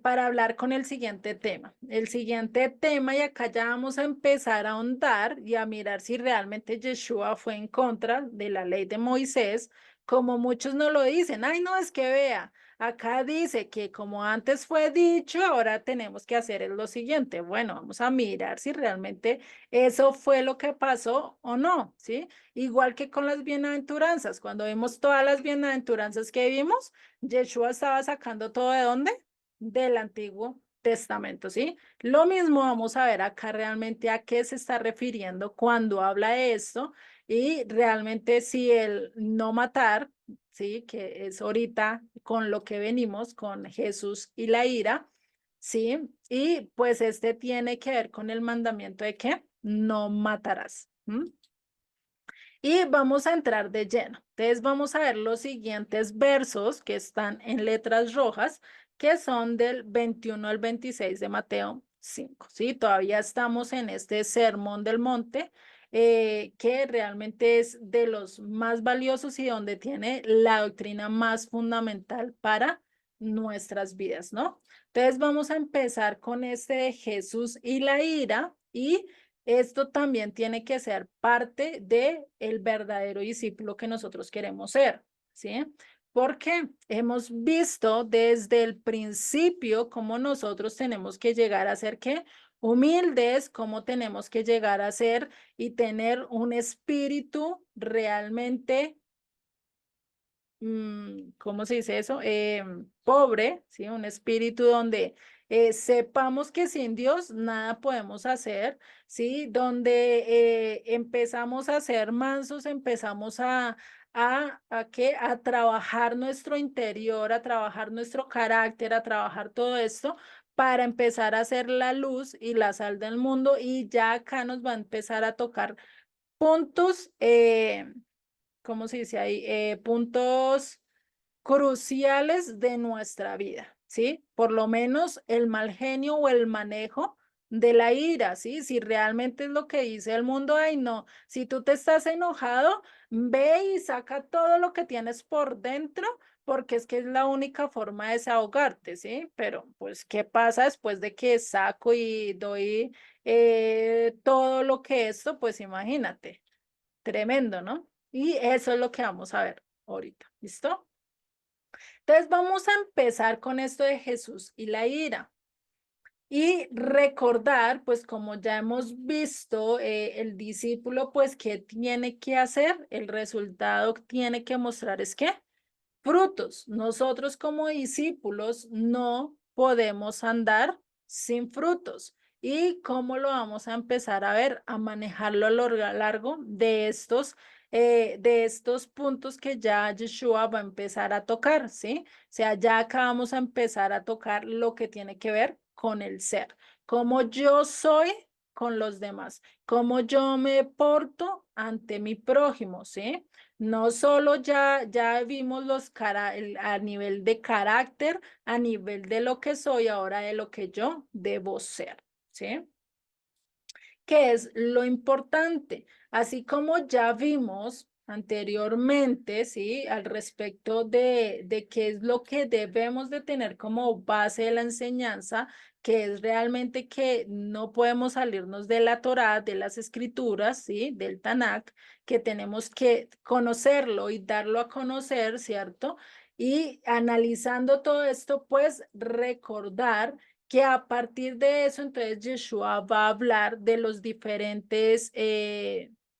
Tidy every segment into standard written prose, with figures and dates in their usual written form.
para hablar con el siguiente tema. El siguiente tema, y acá ya vamos a empezar a ahondar y a mirar si realmente Yeshua fue en contra de la ley de Moisés, como muchos no lo dicen. Ay, no, es que vea, acá dice que como antes fue dicho, ahora tenemos que hacer es lo siguiente. Bueno, vamos a mirar si realmente eso fue lo que pasó o no, ¿sí? Igual que con las bienaventuranzas, cuando vimos todas las bienaventuranzas que vimos, Yeshua estaba sacando todo ¿de dónde? Del Antiguo Testamento, ¿sí? Lo mismo vamos a ver acá realmente a qué se está refiriendo cuando habla de esto y realmente si el no matar, ¿sí? Que es ahorita con lo que venimos, con Jesús y la ira, ¿sí? Y pues este tiene que ver con el mandamiento de que no matarás. Y vamos a entrar de lleno. Entonces vamos a ver los siguientes versos que están en letras rojas, que son del 21 al 26 de Mateo 5. ¿Sí? Todavía estamos en este sermón del monte, que realmente es de los más valiosos y donde tiene la doctrina más fundamental para nuestras vidas, ¿no? Entonces vamos a empezar con este de Jesús y la ira y esto también tiene que ser parte de el verdadero discípulo que nosotros queremos ser, ¿sí? Porque hemos visto desde el principio cómo nosotros tenemos que llegar a ser, ¿qué? Humildes, cómo tenemos que llegar a ser y tener un espíritu realmente, ¿cómo se dice eso? Pobre, ¿sí? Un espíritu donde sepamos que sin Dios nada podemos hacer, ¿sí? Donde empezamos a ser mansos, empezamos ¿a qué? A trabajar nuestro interior, a trabajar nuestro carácter, a trabajar todo esto para empezar a hacer la luz y la sal del mundo y ya acá nos va a empezar a tocar puntos. ¿Cómo se dice ahí? Puntos cruciales de nuestra vida, ¿sí? Por lo menos el mal genio o el manejo de la ira, ¿sí? Si realmente es lo que dice el mundo, ay, no, si tú te estás enojado, ve y saca todo lo que tienes por dentro, porque es que es la única forma de desahogarte, ¿sí? Pero, pues, ¿qué pasa después de que saco y doy todo lo que esto? Pues imagínate. Tremendo, ¿no? Y eso es lo que vamos a ver ahorita. ¿Listo? Entonces vamos a empezar con esto de Jesús y la ira. Y recordar, pues como ya hemos visto, el discípulo, pues, ¿qué tiene que hacer? El resultado que tiene que mostrar es ¿qué? Frutos. Nosotros como discípulos no podemos andar sin frutos. ¿Y cómo lo vamos a empezar a ver? A manejarlo a lo largo de estos puntos que ya Yeshua va a empezar a tocar, ¿sí? O sea, ya acá vamos a empezar a tocar lo que tiene que ver con el ser, cómo yo soy con los demás, cómo yo me porto ante mi prójimo, ¿sí? No solo ya vimos a nivel de carácter, a nivel de lo que soy, ahora de lo que yo debo ser, ¿sí? ¿Qué es lo importante? Así como ya vimos anteriormente, ¿sí? Al respecto de qué es lo que debemos de tener como base de la enseñanza, que es realmente que no podemos salirnos de la Torá, de las escrituras, ¿sí? Del Tanakh, que tenemos que conocerlo y darlo a conocer, ¿cierto? Y analizando todo esto, pues recordar que a partir de eso, entonces Yeshua va a hablar de los diferentes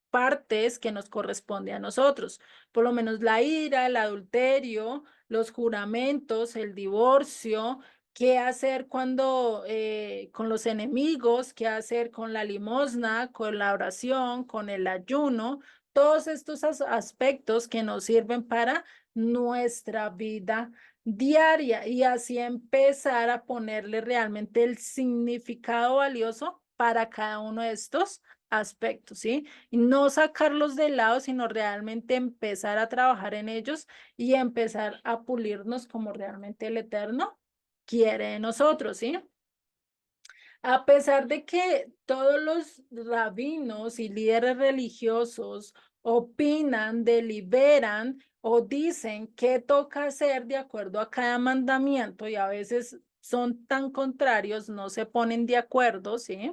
partes que nos corresponde a nosotros, por lo menos la ira, el adulterio, los juramentos, el divorcio, qué hacer cuando con los enemigos, qué hacer con la limosna, con la oración, con el ayuno, todos estos aspectos que nos sirven para nuestra vida diaria y así empezar a ponerle realmente el significado valioso para cada uno de estos aspectos, ¿sí? Y no sacarlos de lado, sino realmente empezar a trabajar en ellos y empezar a pulirnos como realmente el Eterno quiere de nosotros, ¿sí? A pesar de que todos los rabinos y líderes religiosos opinan, deliberan o dicen qué toca hacer de acuerdo a cada mandamiento y a veces son tan contrarios, no se ponen de acuerdo, ¿sí?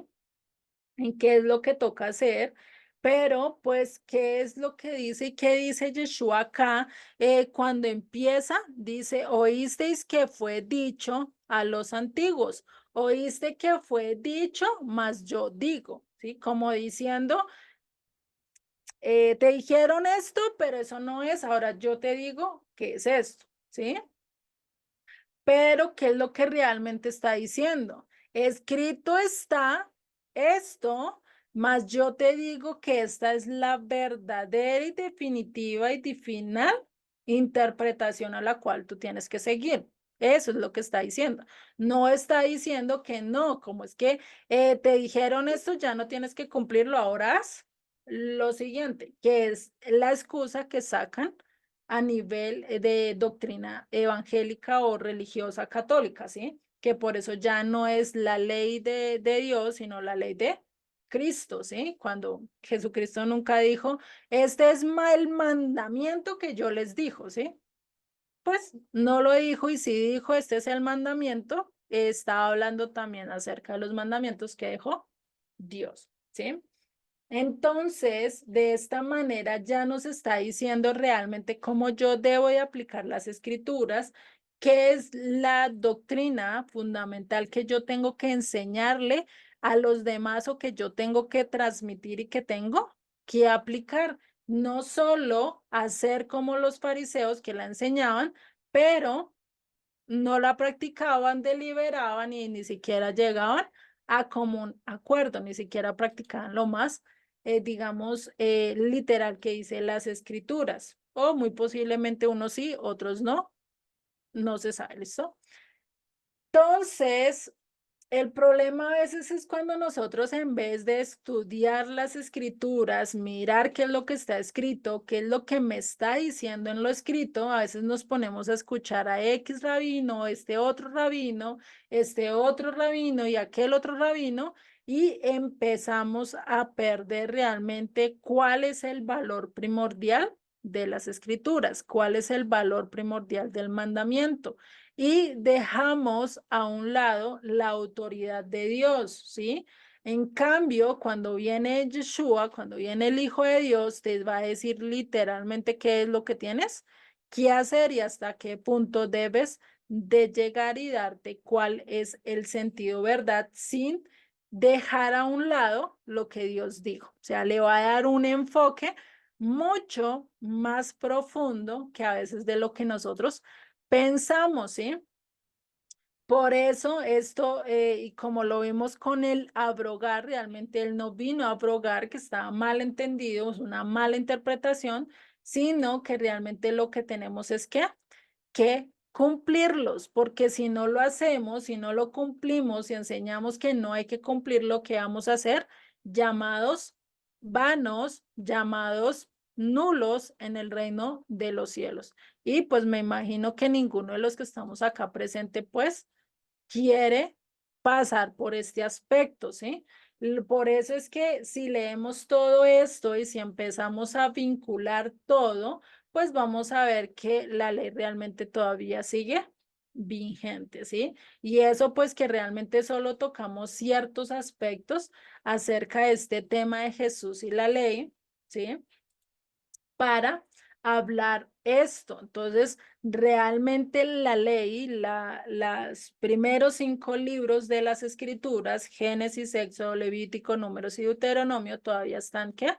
En qué es lo que toca hacer, pero pues, ¿qué es lo que dice y qué dice Yeshua acá? Cuando empieza, dice, oísteis que fue dicho a los antiguos, oíste que fue dicho, mas yo digo, ¿sí? Como diciendo, te dijeron esto, pero eso no es, ahora yo te digo qué es esto, ¿sí? Pero ¿qué es lo que realmente está diciendo? Escrito está esto, mas yo te digo que esta es la verdadera y definitiva y final interpretación a la cual tú tienes que seguir. Eso es lo que está diciendo. No está diciendo que no, como es que te dijeron esto, ya no tienes que cumplirlo, ahora haz lo siguiente, que es la excusa que sacan a nivel de doctrina evangélica o religiosa católica, ¿sí? Que por eso ya no es la ley de Dios, sino la ley de Cristo, ¿sí? Cuando Jesucristo nunca dijo, este es el mandamiento que yo les dijo, ¿sí? Pues no lo dijo y sí dijo, este es el mandamiento, estaba hablando también acerca de los mandamientos que dejó Dios, ¿sí? Entonces, de esta manera ya nos está diciendo realmente cómo yo debo de aplicar las escrituras, qué es la doctrina fundamental que yo tengo que enseñarle a los demás o que yo tengo que transmitir y que tengo que aplicar. No solo hacer como los fariseos que la enseñaban, pero no la practicaban, deliberaban y ni siquiera llegaban a común acuerdo, ni siquiera practicaban lo más, digamos, literal que dice las escrituras, o muy posiblemente unos sí, otros no, no se sabe, ¿listo? Entonces, el problema a veces es cuando nosotros en vez de estudiar las escrituras, mirar qué es lo que está escrito, qué es lo que me está diciendo en lo escrito, a veces nos ponemos a escuchar a X rabino, este otro rabino y aquel otro rabino y empezamos a perder realmente cuál es el valor primordial de las escrituras, cuál es el valor primordial del mandamiento y dejamos a un lado la autoridad de Dios, ¿sí? En cambio, cuando viene Yeshua, cuando viene el Hijo de Dios, te va a decir literalmente qué es lo que tienes que hacer y hasta qué punto debes de llegar y darte cuál es el sentido verdad sin dejar a un lado lo que Dios dijo. O sea, le va a dar un enfoque mucho más profundo que a veces de lo que nosotros pensamos, ¿sí? Por eso esto, y como lo vimos con el abrogar, realmente él no vino a abrogar, que estaba mal entendido, es una mala interpretación, sino que realmente lo que tenemos es que cumplirlos, porque si no lo hacemos, si no lo cumplimos y enseñamos que no hay que cumplir lo que vamos a hacer, llamados vanos, llamados nulos en el reino de los cielos. Y pues me imagino que ninguno de los que estamos acá presente, pues quiere pasar por este aspecto, ¿sí? Por eso es que si leemos todo esto y si empezamos a vincular todo, pues vamos a ver que la ley realmente todavía sigue vigente, ¿sí? Y eso pues que realmente solo tocamos ciertos aspectos acerca de este tema de Jesús y la ley, ¿sí? Para hablar esto. Entonces, realmente la ley, los primeros 5 libros de las escrituras, Génesis, Éxodo, Levítico, Números y Deuteronomio, todavía están, ¿qué?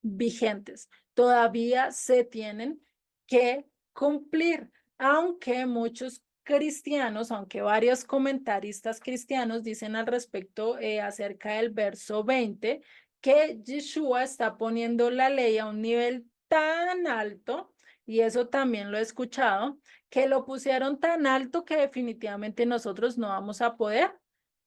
Vigentes. Todavía se tienen que cumplir, aunque muchos cristianos, aunque varios comentaristas cristianos dicen al respecto acerca del verso 20, que Yeshua está poniendo la ley a un nivel tan alto, y eso también lo he escuchado, que lo pusieron tan alto que definitivamente nosotros no vamos a poder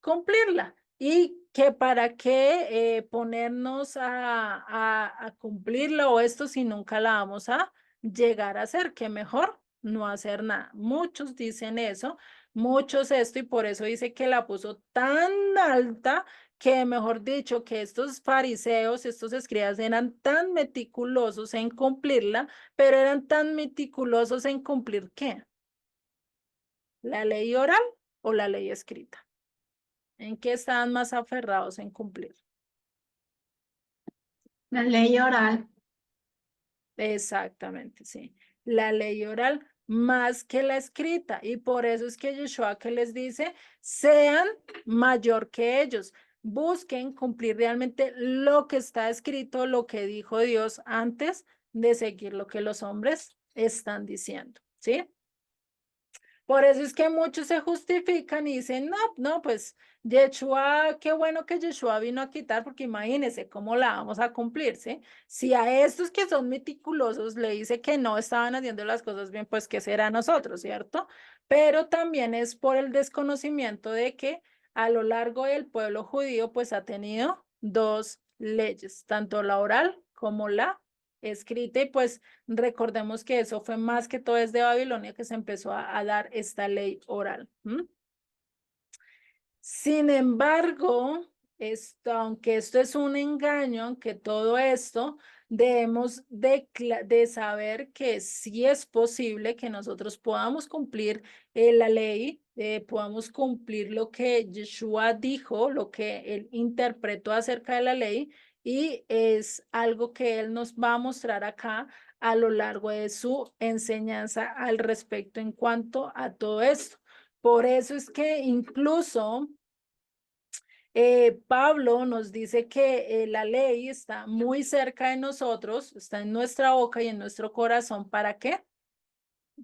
cumplirla. Y que para qué ponernos a cumplirla o esto si nunca la vamos a llegar a hacer, que mejor no hacer nada. Muchos dicen eso, muchos esto y por eso dice que la puso tan alta que, mejor dicho, que estos fariseos, estos escribas eran tan meticulosos en cumplirla, pero eran tan meticulosos en cumplir ¿qué? ¿La ley oral o la ley escrita? ¿En qué estaban más aferrados en cumplir? La ley oral. Exactamente, sí. La ley oral más que la escrita. Y por eso es que Yeshua que les dice, sean mayor que ellos. Busquen cumplir realmente lo que está escrito, lo que dijo Dios antes de seguir lo que los hombres están diciendo, ¿sí? Por eso es que muchos se justifican y dicen, no, no, pues Yeshua, qué bueno que Yeshua vino a quitar, porque imagínense cómo la vamos a cumplir, ¿sí? Si a estos que son meticulosos le dice que no estaban haciendo las cosas bien, pues ¿qué será a nosotros, cierto? Pero también es por el desconocimiento de que a lo largo del pueblo judío, pues ha tenido dos leyes, tanto la oral como la escrita, y pues recordemos que eso fue más que todo desde Babilonia que se empezó a dar esta ley oral. Sin embargo, aunque esto es un engaño, aunque todo esto, debemos de saber que sí es posible que nosotros podamos cumplir la ley, podamos cumplir lo que Yeshua dijo, lo que él interpretó acerca de la ley, y es algo que él nos va a mostrar acá a lo largo de su enseñanza al respecto en cuanto a todo esto. Por eso es que incluso Pablo nos dice que la ley está muy cerca de nosotros, está en nuestra boca y en nuestro corazón. ¿Para qué?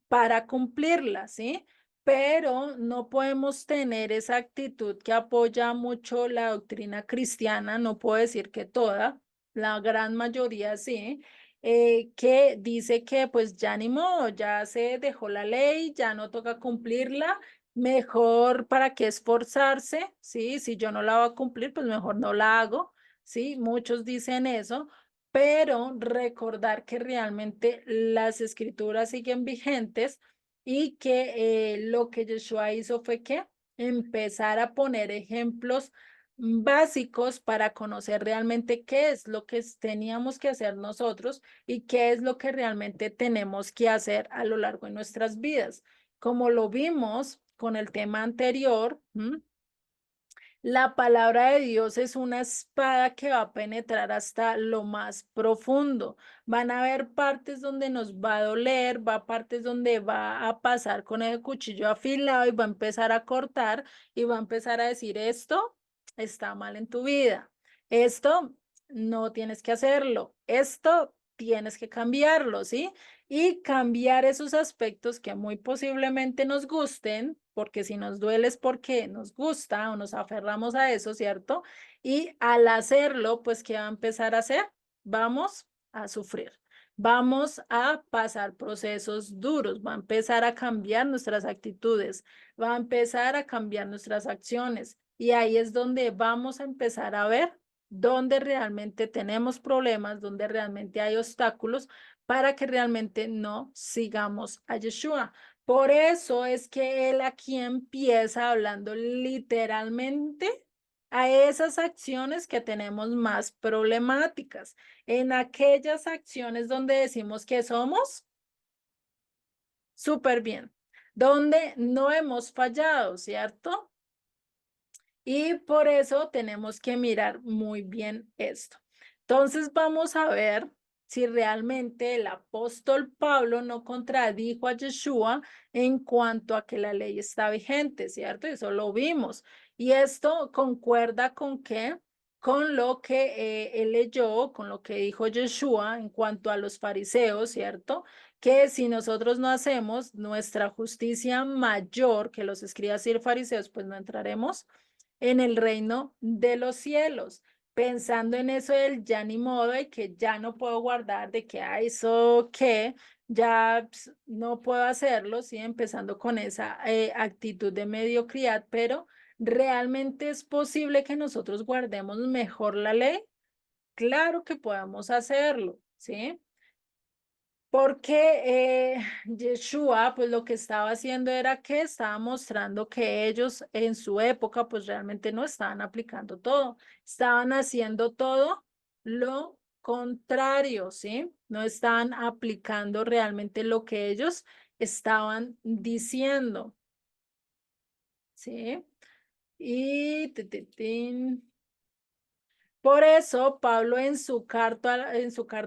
Para cumplirla, ¿sí? Pero no podemos tener esa actitud que apoya mucho la doctrina cristiana, no puedo decir que toda, la gran mayoría sí, que dice que pues ya ni modo, ya se dejó la ley, ya no toca cumplirla, mejor para qué esforzarse, ¿sí? Si yo no la voy a cumplir, pues mejor no la hago, ¿sí? Muchos dicen eso, pero recordar que realmente las escrituras siguen vigentes y que lo que Yeshua hizo fue que empezar a poner ejemplos básicos para conocer realmente qué es lo que teníamos que hacer nosotros y qué es lo que realmente tenemos que hacer a lo largo de nuestras vidas. Como lo vimos con el tema anterior, la palabra de Dios es una espada que va a penetrar hasta lo más profundo. Van a haber partes donde nos va a doler, va a partes donde va a pasar con el cuchillo afilado y va a empezar a cortar y va a empezar a decir esto está mal en tu vida. Esto no tienes que hacerlo. Esto tienes que cambiarlo, ¿sí? Y cambiar esos aspectos que muy posiblemente nos gusten, porque si nos duele es porque nos gusta o nos aferramos a eso, ¿cierto? Y al hacerlo, pues, ¿qué va a empezar a hacer? Vamos a sufrir. Vamos a pasar procesos duros, va a empezar a cambiar nuestras actitudes, va a empezar a cambiar nuestras acciones. Y ahí es donde vamos a empezar a ver dónde realmente tenemos problemas, dónde realmente hay obstáculos para que realmente no sigamos a Yeshua. Por eso es que él aquí empieza hablando literalmente a esas acciones que tenemos más problemáticas, en aquellas acciones donde decimos que somos súper bien, donde no hemos fallado, ¿cierto? Y por eso tenemos que mirar muy bien esto. Entonces vamos a ver si realmente el apóstol Pablo no contradijo a Yeshua en cuanto a que la ley está vigente, ¿cierto? Eso lo vimos. Y esto concuerda con qué, con lo que él leyó, con lo que dijo Yeshua en cuanto a los fariseos, ¿cierto? Que si nosotros no hacemos nuestra justicia mayor que los escribas y fariseos, pues no entraremos en el reino de los cielos, pensando en eso del ya ni modo y que ya no puedo guardar, de que eso que ya no puedo hacerlo, sí, empezando con esa actitud de mediocridad, pero ¿realmente es posible que nosotros guardemos mejor la ley? Claro que podemos hacerlo, ¿sí? Porque Yeshua, pues lo que estaba haciendo era que estaba mostrando que ellos en su época, pues realmente no estaban aplicando todo, estaban haciendo todo lo contrario, ¿sí? No estaban aplicando realmente lo que ellos estaban diciendo, ¿sí? Y por eso Pablo en su carta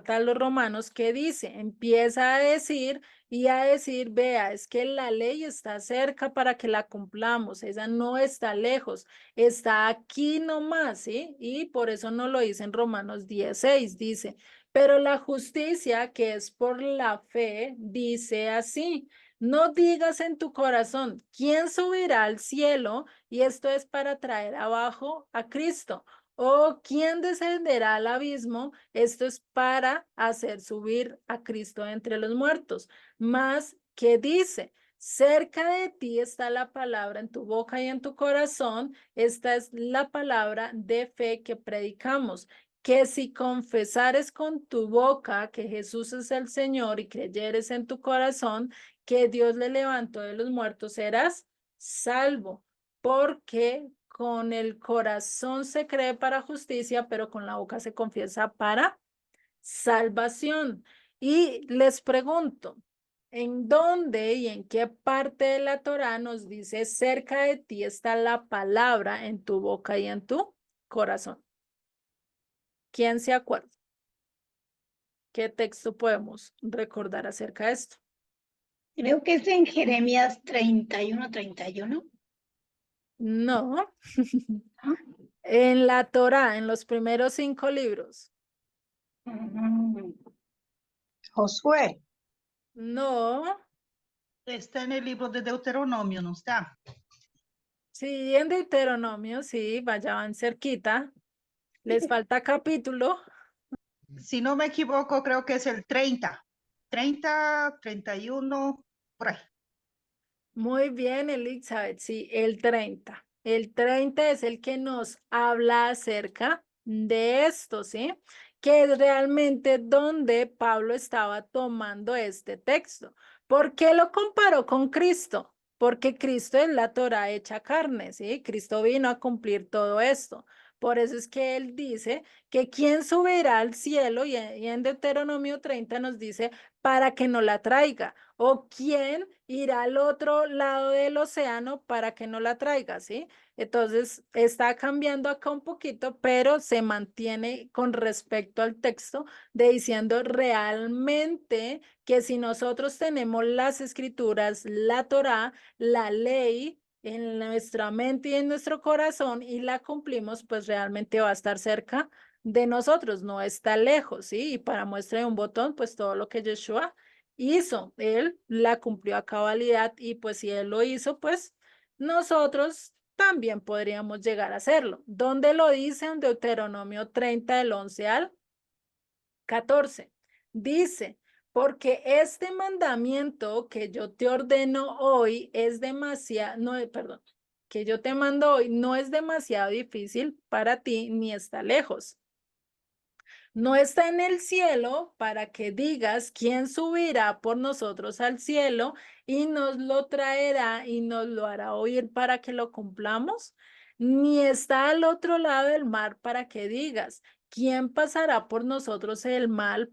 a los romanos, ¿qué dice? Empieza a decir y a decir, vea, es que la ley está cerca para que la cumplamos, esa no está lejos, está aquí nomás, ¿sí? Y por eso no lo dice en Romanos 16, dice, pero la justicia que es por la fe, dice así. No digas en tu corazón, ¿quién subirá al cielo? Y esto es para traer abajo a Cristo. ¿O quién descenderá al abismo? Esto es para hacer subir a Cristo entre los muertos. Más que dice, cerca de ti está la palabra en tu boca y en tu corazón. Esta es la palabra de fe que predicamos. Que si confesares con tu boca que Jesús es el Señor y creyeres en tu corazón que Dios le levantó de los muertos, serás salvo. Porque con el corazón se cree para justicia, pero con la boca se confiesa para salvación. Y les pregunto, ¿en dónde y en qué parte de la Torá nos dice cerca de ti está la palabra en tu boca y en tu corazón? ¿Quién se acuerda? ¿Qué texto podemos recordar acerca de esto? Creo que es en Jeremías 31:31. No, ¿No? en la Torá, en los primeros 5 libros. Mm, Josué. No, Está en el libro de Deuteronomio, ¿no está? sí, en Deuteronomio, sí, vayan cerquita. Les falta capítulo. Si no me equivoco, creo que es el 30, 31, por ahí. Muy bien, Elizabeth, sí, el 30. El 30 es el que nos habla acerca de esto, ¿sí? Que es realmente donde Pablo estaba tomando este texto. ¿Por qué lo comparó con Cristo? Porque Cristo es la Torá hecha carne, ¿sí? Cristo vino a cumplir todo esto. Por eso es que él dice que quién subirá al cielo y en Deuteronomio 30 nos dice para que no la traiga. ¿O quién irá al otro lado del océano para que no la traiga? ¿Sí? Entonces, está cambiando acá un poquito, pero se mantiene con respecto al texto de diciendo realmente que si nosotros tenemos las escrituras, la Torá, la ley en nuestra mente y en nuestro corazón y la cumplimos, pues realmente va a estar cerca de nosotros, no está lejos, ¿sí? Y para muestra de un botón, pues todo lo que Yeshua hizo, él la cumplió a cabalidad y pues si él lo hizo, pues nosotros también podríamos llegar a hacerlo. ¿Dónde lo dice? En Deuteronomio 30 del 11 al 14. Dice, porque este mandamiento que yo te ordeno hoy es demasiado, no, perdón, que yo te mando hoy no es demasiado difícil para ti ni está lejos. No está en el cielo para que digas quién subirá por nosotros al cielo y nos lo traerá y nos lo hará oír para que lo cumplamos. Ni está al otro lado del mar para que digas quién pasará por nosotros el mar,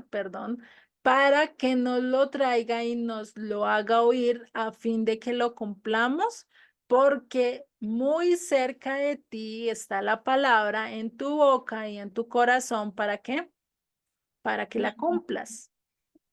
perdón, para que nos lo traiga y nos lo haga oír a fin de que lo cumplamos porque muy cerca de ti está la palabra en tu boca y en tu corazón. ¿Para qué? Para que la cumplas.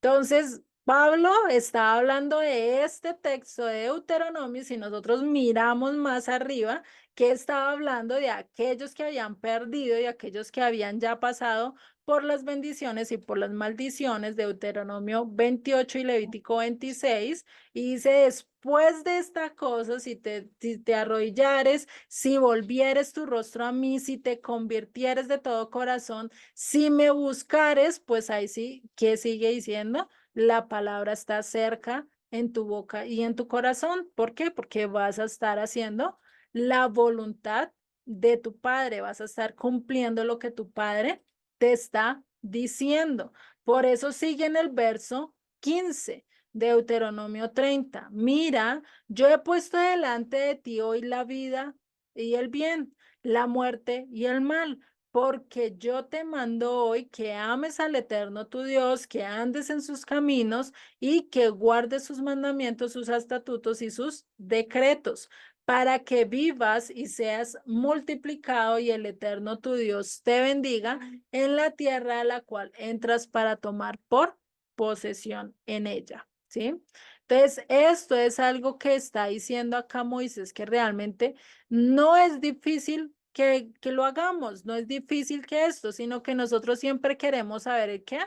Entonces, Pablo está hablando de este texto de Deuteronomio. Si nosotros miramos más arriba, que estaba hablando de aquellos que habían perdido y aquellos que habían ya pasado por las bendiciones y por las maldiciones, de Deuteronomio 28 y Levítico 26, y dice, después de esta cosa, si te arrodillares, si volvieres tu rostro a mí, si te convirtieres de todo corazón, si me buscares, pues ahí sí, ¿qué sigue diciendo? La palabra está cerca en tu boca y en tu corazón. ¿Por qué? Porque vas a estar haciendo la voluntad de tu padre, vas a estar cumpliendo lo que tu padre te está diciendo. Por eso sigue en el verso 15, Deuteronomio 30. Mira, yo he puesto delante de ti hoy la vida y el bien, la muerte y el mal, porque yo te mando hoy que ames al Eterno tu Dios, que andes en sus caminos y que guardes sus mandamientos, sus estatutos y sus decretos, para que vivas y seas multiplicado y el Eterno tu Dios te bendiga en la tierra a la cual entras para tomar por posesión en ella, ¿sí? Entonces, esto es algo que está diciendo acá Moisés, que realmente no es difícil que lo hagamos, no es difícil que esto, sino que nosotros siempre queremos saber el qué,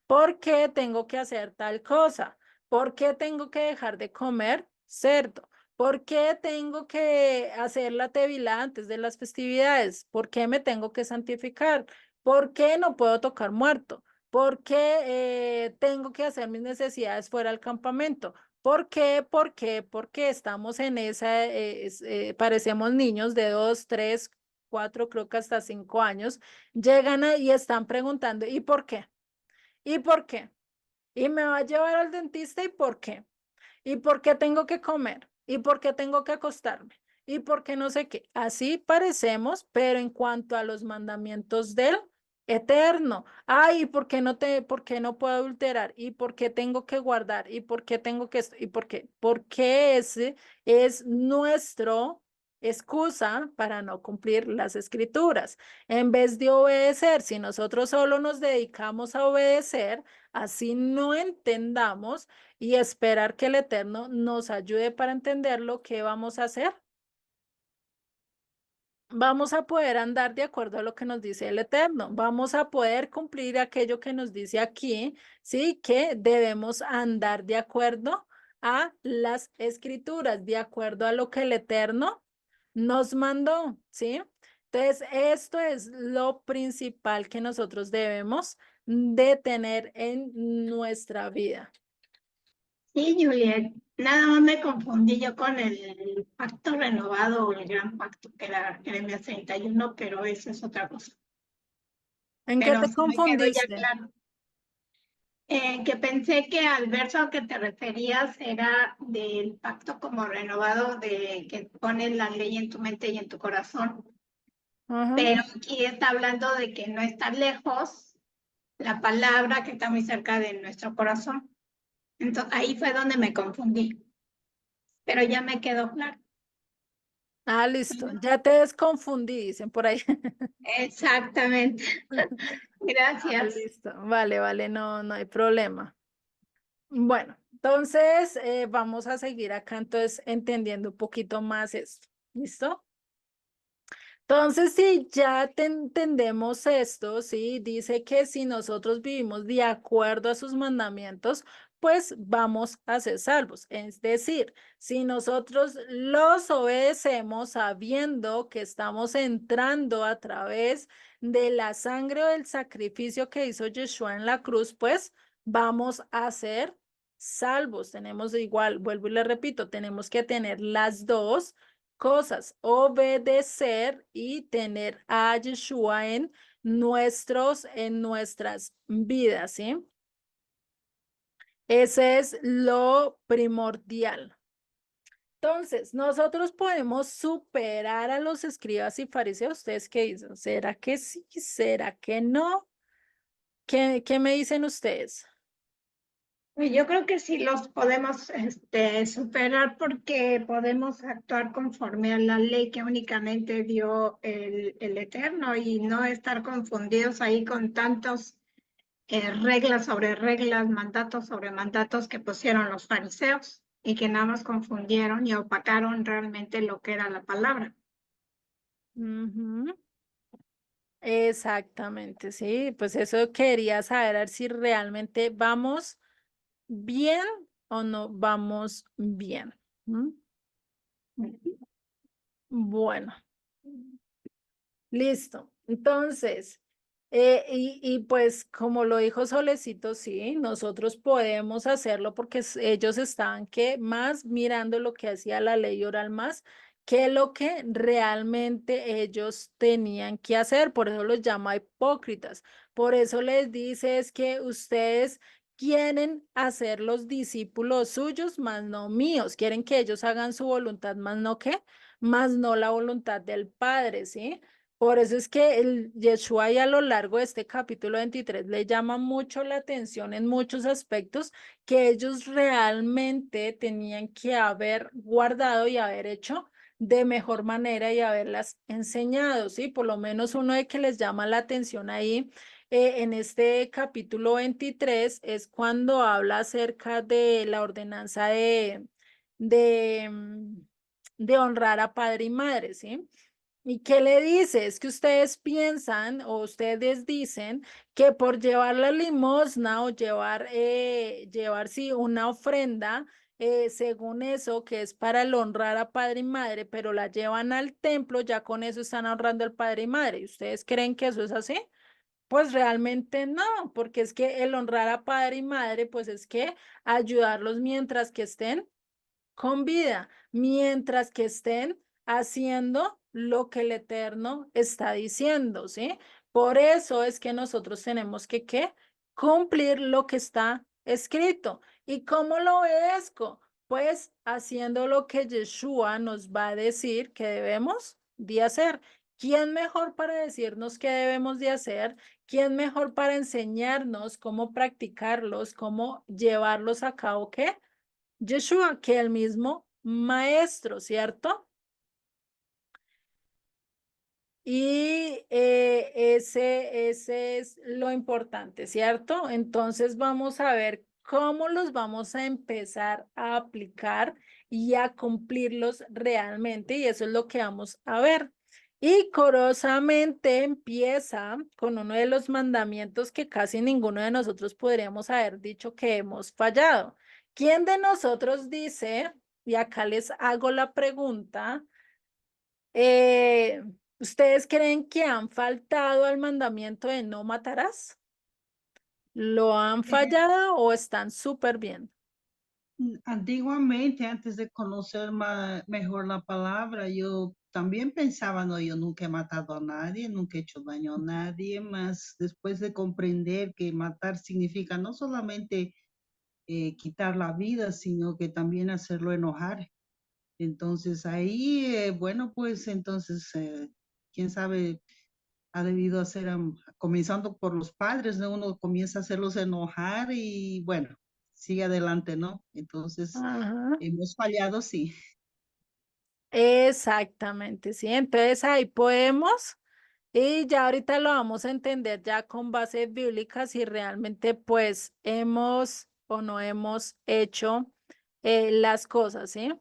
por qué tengo que hacer tal cosa, por qué tengo que dejar de comer cerdo. ¿Por qué tengo que hacer la tevilá antes de las festividades? ¿Por qué me tengo que santificar? ¿Por qué no puedo tocar muerto? ¿Por qué tengo que hacer mis necesidades fuera del campamento? ¿Por qué? ¿Por qué? Porque estamos en esa, parecemos niños de 2, 3, 4, creo que hasta 5 años, llegan y están preguntando, ¿y por qué? ¿Y por qué? ¿Y me va a llevar al dentista? ¿Y por qué? ¿Y por qué tengo que comer? ¿Y por qué tengo que acostarme? ¿Y por qué no sé qué? Así parecemos, pero en cuanto a los mandamientos del Eterno. Ay, por qué no puedo adulterar? ¿Y por qué tengo que guardar? ¿Y por qué tengo que esto? ¿Y por qué? Porque ese es nuestro excusa para no cumplir las escrituras. En vez de obedecer, si nosotros solo nos dedicamos a obedecer, así no entendamos y esperar que el Eterno nos ayude para entender lo que vamos a hacer. Vamos a poder andar de acuerdo a lo que nos dice el Eterno. Vamos a poder cumplir aquello que nos dice aquí, ¿sí? Que debemos andar de acuerdo a las escrituras, de acuerdo a lo que el Eterno nos mandó, ¿sí? Entonces, esto es lo principal que nosotros debemos de tener en nuestra vida. Sí, Juliet, nada más me confundí yo con el pacto renovado o el gran pacto que era Jeremías 31, pero eso es otra cosa. ¿En qué Pero te sí me quedó ya confundiste? claro. Que pensé que al verso al que te referías era del pacto como renovado de que pones la ley en tu mente y en tu corazón. Ajá. Pero aquí está hablando de que no está lejos la palabra que está muy cerca de nuestro corazón. Entonces ahí fue donde me confundí, pero ya me quedó claro. Ah, listo. Ya te desconfundí, dicen por ahí. Exactamente. Ah, Gracias. listo. Vale, vale, no, no hay problema. Bueno, entonces vamos a seguir acá entonces entendiendo un poquito más esto. ¿Listo? Entonces, si ya entendemos esto, sí, dice que si nosotros vivimos de acuerdo a sus mandamientos, pues vamos a ser salvos. Es decir, si nosotros los obedecemos sabiendo que estamos entrando a través de la sangre o del sacrificio que hizo Yeshua en la cruz, pues vamos a ser salvos. Tenemos igual, vuelvo y le repito, tenemos que tener las dos cosas, obedecer y tener a Yeshua en nuestras vidas, ¿sí? Ese es lo primordial. Entonces, nosotros podemos superar a los escribas y fariseos. ¿Ustedes qué dicen? ¿Será que sí? ¿Será que no? ¿Qué me dicen ustedes? Yo creo que sí los podemos superar porque podemos actuar conforme a la ley que únicamente dio el Eterno y no estar confundidos ahí con tantos reglas sobre reglas, mandatos sobre mandatos que pusieron los fariseos y que nada más confundieron y opacaron realmente lo que era la palabra. Ujú. Exactamente, sí, pues eso quería saber a ver si realmente vamos bien o no vamos bien. ¿Mm? Bueno, listo. Entonces, y pues como lo dijo Solecito, sí, nosotros podemos hacerlo porque ellos estaban que más mirando lo que hacía la ley oral más qué es lo que realmente ellos tenían que hacer. Por eso los llama hipócritas. Por eso les dice es que ustedes quieren hacer los discípulos suyos, más no míos. Quieren que ellos hagan su voluntad, más no qué, más no la voluntad del Padre, ¿sí? Por eso es que el Yeshua y a lo largo de este capítulo 23 le llama mucho la atención en muchos aspectos que ellos realmente tenían que haber guardado y haber hecho de mejor manera y haberlas enseñado, ¿sí? Por lo menos uno de que les llama la atención ahí en este capítulo 23 es cuando habla acerca de la ordenanza de, mm, de honrar a padre y madre, ¿sí? ¿Y qué le dice? Es que ustedes piensan o ustedes dicen que por llevar la limosna o llevar sí, una ofrenda, según eso, que es para el honrar a padre y madre, pero la llevan al templo, ya con eso están honrando al padre y madre. ¿Y ustedes creen que eso es así? Pues realmente no, porque es que el honrar a padre y madre, pues es que ayudarlos mientras que estén con vida, mientras que estén haciendo lo que el Eterno está diciendo, ¿sí? Por eso es que nosotros tenemos que, ¿qué? Cumplir lo que está escrito. ¿Y cómo lo obedezco? Pues haciendo lo que Yeshua nos va a decir que debemos de hacer. ¿Quién mejor para decirnos qué debemos de hacer? ¿Quién mejor para enseñarnos cómo practicarlos, cómo llevarlos a cabo? ¿Qué? Yeshua, que el mismo maestro, ¿cierto? Y ese es lo importante, ¿cierto? Entonces vamos a ver cómo los vamos a empezar a aplicar y a cumplirlos realmente, y eso es lo que vamos a ver. Y corosamente empieza con uno de los mandamientos que casi ninguno de nosotros podríamos haber dicho que hemos fallado. ¿Quién de nosotros dice, y acá les hago la pregunta, eh, ¿ustedes creen que han faltado al mandamiento de no matarás? ¿Lo han Eh, fallado o están súper bien? Antiguamente, antes de conocer mejor la palabra, yo también pensaba, no, yo nunca he matado a nadie, nunca he hecho daño a nadie, más después de comprender que matar significa no solamente quitar la vida, sino que también hacerlo enojar. Entonces ahí, bueno, pues entonces, quién sabe, ha debido hacer, comenzando por los padres, ¿no? Uno comienza a hacerlos enojar y bueno, sigue adelante, ¿no? Entonces, Ajá. hemos fallado, sí. Exactamente, sí. Entonces ahí podemos, y ya ahorita lo vamos a entender ya con bases bíblicas si realmente pues hemos o no hemos hecho las cosas, ¿sí?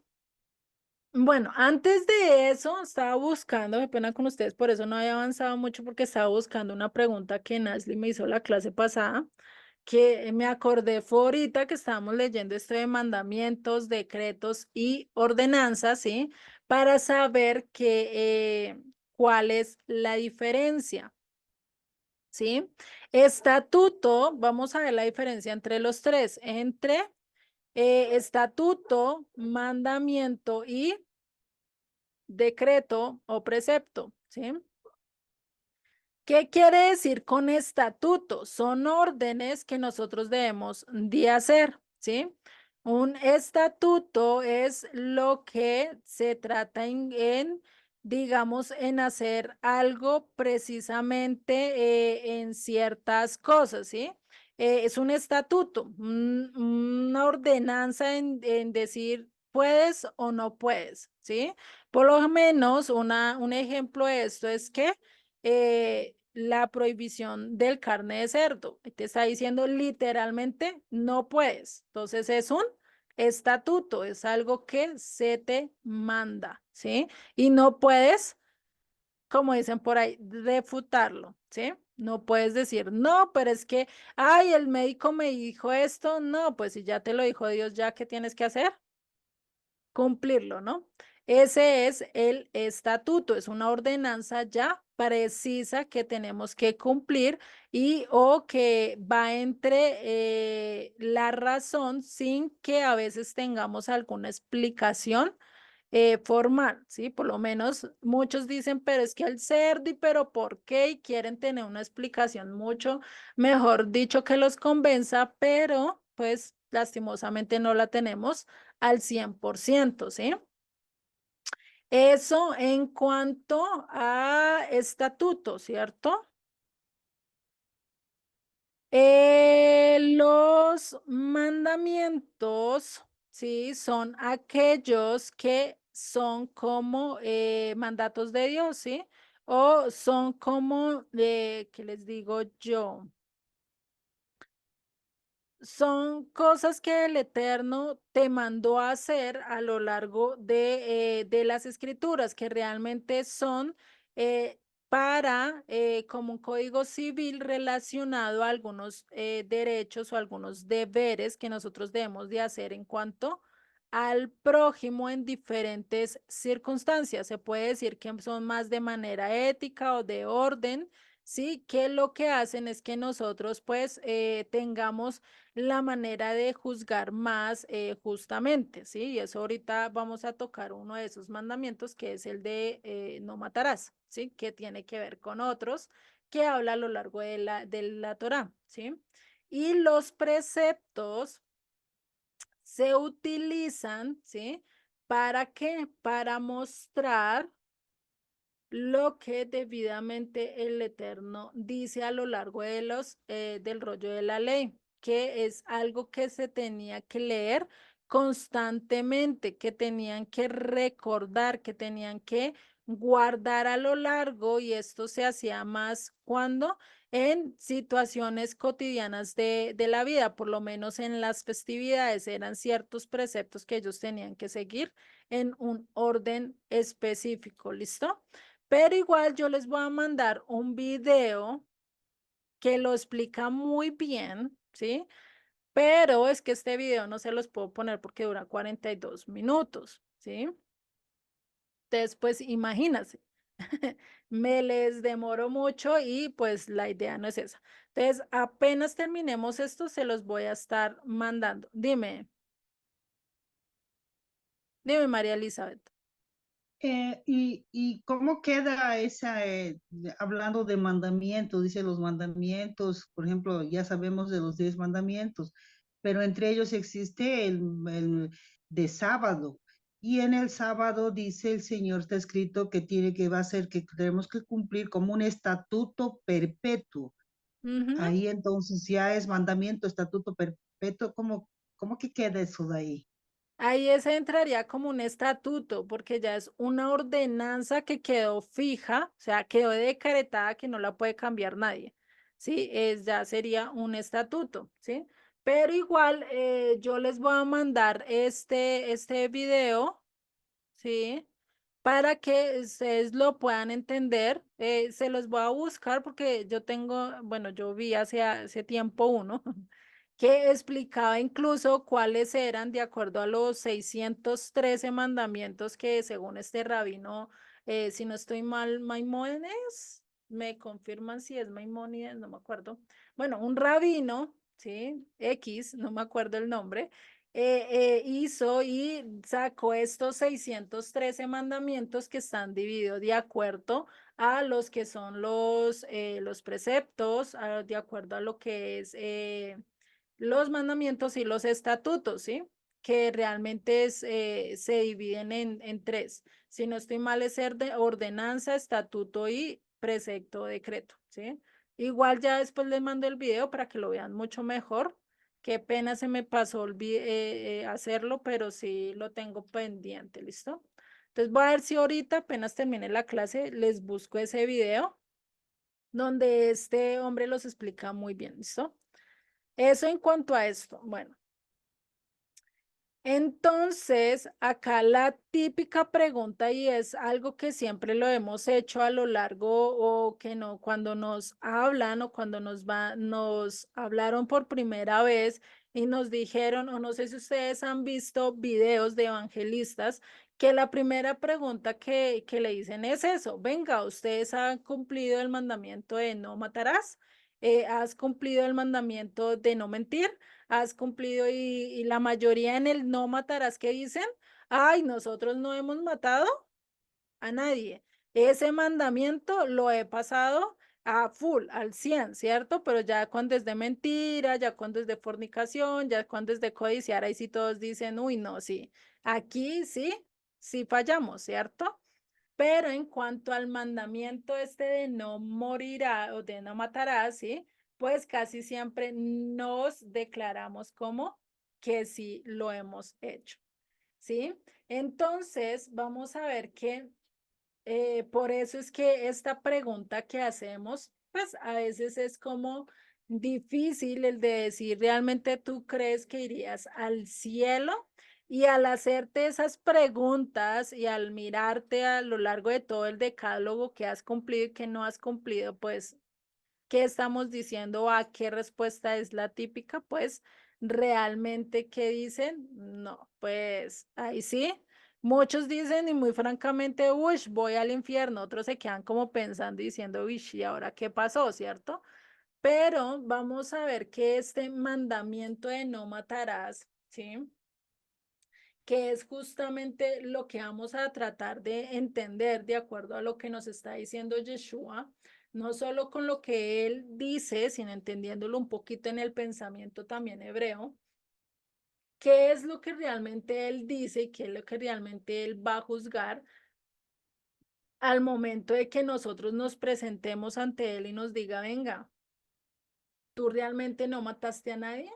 Bueno, antes de eso estaba buscando, qué pena con ustedes, por eso no había avanzado mucho porque estaba buscando una pregunta que Nasli me hizo la clase pasada, que me acordé fue ahorita que estábamos leyendo esto de mandamientos, decretos y ordenanzas, ¿sí? Para saber cuál es la diferencia, ¿sí? Estatuto, vamos a ver la diferencia entre los tres, entre estatuto, mandamiento y decreto o precepto, ¿sí? ¿Qué quiere decir con estatuto? Son órdenes que nosotros debemos de hacer, ¿sí? Un estatuto es lo que se trata digamos, en hacer algo precisamente en ciertas cosas, ¿sí? Es un estatuto, una ordenanza en decir puedes o no puedes, ¿sí? Por lo menos un ejemplo de esto es que la prohibición del carne de cerdo. Te está diciendo literalmente no puedes. Entonces es un estatuto, es algo que se te manda, ¿sí? Y no puedes, como dicen por ahí, refutarlo, ¿sí? No puedes decir, no, pero es que, ay, el médico me dijo esto, no, pues si ya te lo dijo Dios, ya, ¿qué tienes que hacer? Cumplirlo, ¿no? Ese es el estatuto, es una ordenanza ya precisa que tenemos que cumplir y o que va entre la razón sin que a veces tengamos alguna explicación formal, ¿sí? Por lo menos muchos dicen, pero es que el cerdo, pero ¿por qué? Y quieren tener una explicación mucho, mejor dicho, que los convenza, pero pues lastimosamente no la tenemos al 100%, ¿sí? Eso en cuanto a estatuto, ¿cierto? Los mandamientos, ¿sí? Son aquellos que son como mandatos de Dios, ¿sí? O son como, ¿qué les digo yo? Son cosas que el Eterno te mandó a hacer a lo largo de las escrituras, que realmente son para como un código civil relacionado a algunos derechos o algunos deberes que nosotros debemos de hacer en cuanto al prójimo en diferentes circunstancias. Se puede decir que son más de manera ética o de orden, ¿sí? Que lo que hacen es que nosotros pues tengamos la manera de juzgar más justamente, ¿sí? Y eso ahorita vamos a tocar uno de esos mandamientos que es el de no matarás, ¿sí? Que tiene que ver con otros que habla a lo largo de la Torá, ¿sí? Y los preceptos se utilizan, ¿sí? ¿Para qué? Para mostrar lo que debidamente el Eterno dice a lo largo de del rollo de la ley, que es algo que se tenía que leer constantemente, que tenían que recordar, que tenían que guardar a lo largo, y esto se hacía más cuando en situaciones cotidianas de la vida, por lo menos en las festividades, eran ciertos preceptos que ellos tenían que seguir en un orden específico, ¿listo? Pero igual yo les voy a mandar un video que lo explica muy bien, ¿sí? Pero es que este video no se los puedo poner porque dura 42 minutos, ¿sí? Entonces, pues imagínense, me les demoro mucho y pues la idea no es esa. Entonces, apenas terminemos esto, se los voy a estar mandando. Dime, María Elizabeth. ¿Y cómo queda esa, hablando de mandamientos, dice los mandamientos, por ejemplo, ya sabemos de los 10 mandamientos, pero entre ellos existe el de sábado. Y en el sábado dice el Señor, está escrito que tiene que va a ser que tenemos que cumplir como un estatuto perpetuo. Ujú. Ahí entonces ya es mandamiento, estatuto perpetuo, ¿cómo que queda eso de ahí? Ahí ese entraría como un estatuto, porque ya es una ordenanza que quedó fija, o sea, quedó decretada que no la puede cambiar nadie, ¿sí? Ya sería un estatuto, ¿sí? Pero igual yo les voy a mandar este video, ¿sí? Para que ustedes lo puedan entender. Se los voy a buscar porque yo tengo, bueno, yo vi hace tiempo uno que explicaba incluso cuáles eran de acuerdo a los 613 mandamientos que según este rabino, si no estoy mal, Maimónides, me confirman si es Maimónides, no me acuerdo. Bueno, un rabino, ¿sí? X, no me acuerdo el nombre, hizo y sacó estos 613 mandamientos que están divididos de acuerdo a los que son los preceptos, de acuerdo a lo que es los mandamientos y los estatutos, ¿sí? Que realmente se dividen en tres. Si no estoy mal, es de ordenanza, estatuto y precepto o decreto, ¿sí? Igual ya después les mando el video para que lo vean mucho mejor. Qué pena se me pasó hacerlo, pero sí lo tengo pendiente, ¿listo? Entonces voy a ver si ahorita apenas termine la clase, les busco ese video donde este hombre los explica muy bien, ¿listo? Eso en cuanto a esto. Bueno, entonces acá la típica pregunta y es algo que siempre lo hemos hecho a lo largo o que no, cuando nos hablan o cuando nos hablaron por primera vez y nos dijeron, o no sé si ustedes han visto videos de evangelistas, que la primera pregunta que le dicen es eso, venga, ustedes han cumplido el mandamiento de no matarás. ¿Has cumplido el mandamiento de no mentir? Has cumplido y la mayoría en el no matarás que dicen, ay, nosotros no hemos matado a nadie. Ese mandamiento lo he pasado a full, al 100, ¿cierto? Pero ya cuando es de mentira, ya cuando es de fornicación, ya cuando es de codiciar, ahí sí todos dicen, uy, no, sí, aquí sí, sí fallamos, ¿cierto? Pero en cuanto al mandamiento este de no morirá o de no matarás, ¿sí? Pues casi siempre nos declaramos como que sí lo hemos hecho, ¿sí? Entonces, vamos a ver que por eso es que esta pregunta que hacemos, pues a veces es como difícil el de decir, ¿realmente tú crees que irías al cielo? Y al hacerte esas preguntas y al mirarte a lo largo de todo el decálogo que has cumplido y que no has cumplido, pues ¿qué estamos diciendo? ¿A qué respuesta es la típica? Pues realmente, ¿qué dicen? No, pues ahí sí. Muchos dicen y muy francamente, uy, voy al infierno. Otros se quedan como pensando y diciendo, uy, ¿y ahora qué pasó? ¿Cierto? Pero vamos a ver que este mandamiento de no matarás, ¿sí? Que es justamente lo que vamos a tratar de entender de acuerdo a lo que nos está diciendo Yeshua, no solo con lo que él dice, sino entendiéndolo un poquito en el pensamiento también hebreo, qué es lo que realmente él dice y qué es lo que realmente él va a juzgar al momento de que nosotros nos presentemos ante él y nos diga, venga, ¿tú realmente no mataste a nadie?